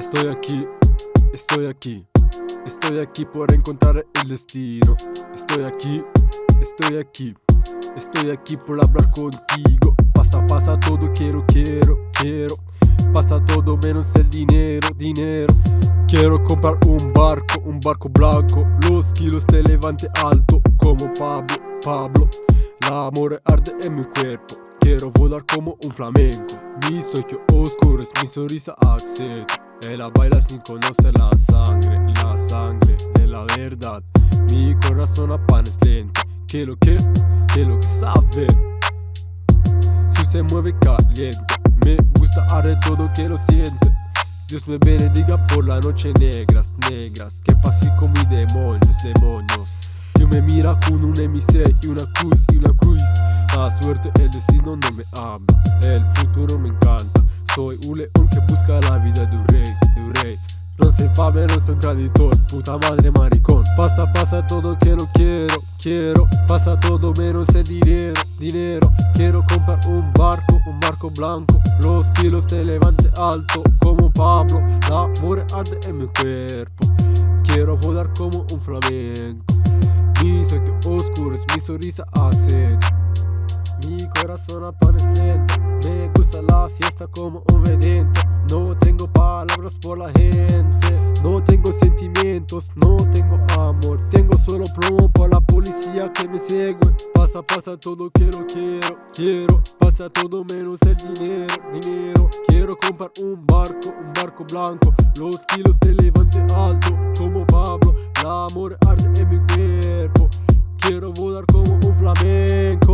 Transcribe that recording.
Estoy aquí, estoy aquí, estoy aquí por encontrar el destino. Estoy aquí, estoy aquí, estoy aquí por hablar contigo. Pasa, pasa todo, quiero. Pasa todo menos el dinero. Quiero comprar un barco blanco. Los kilos te levante alto como Pablo. La amor arde en mi cuerpo. Quiero volar como un flamenco. Mi sueño oscuro es mi sonrisa accede. Ella baila sin conocer la sangre de la verdad. Mi corazón apenas lento. Que lo que sabe. Su se mueve caliente. Me gusta haré todo que lo siente. Dios me bendiga por la noche negras. Que pase con mis demonios. Dios me mira con un M6 y una cruz. La suerte, el destino no me habla. El futuro me encanta. Soy un león que busca la vida de un rey. No soy fame, no soy un traditor. Puta madre maricón. Pasa todo que lo quiero. Pasa todo menos el dinero. Quiero comprar un barco blanco. Los kilos te levante alto como Pablo. La amor arde en mi cuerpo. Quiero volar como un flamenco. Mi sueño oscuro es mi sonrisa accede. Mi corazón apenas lento. Me gusta la fiesta como un vedente. No tengo palabras por la gente. No tengo sentimientos, no tengo amor. Tengo solo plomo por la policía que me sigue. Pasa todo que lo quiero. Pasa todo menos el dinero. Quiero comprar un barco blanco. Los kilos te levante alto como Pablo. La amor arde en mi cuerpo. Quiero volar como un flamenco.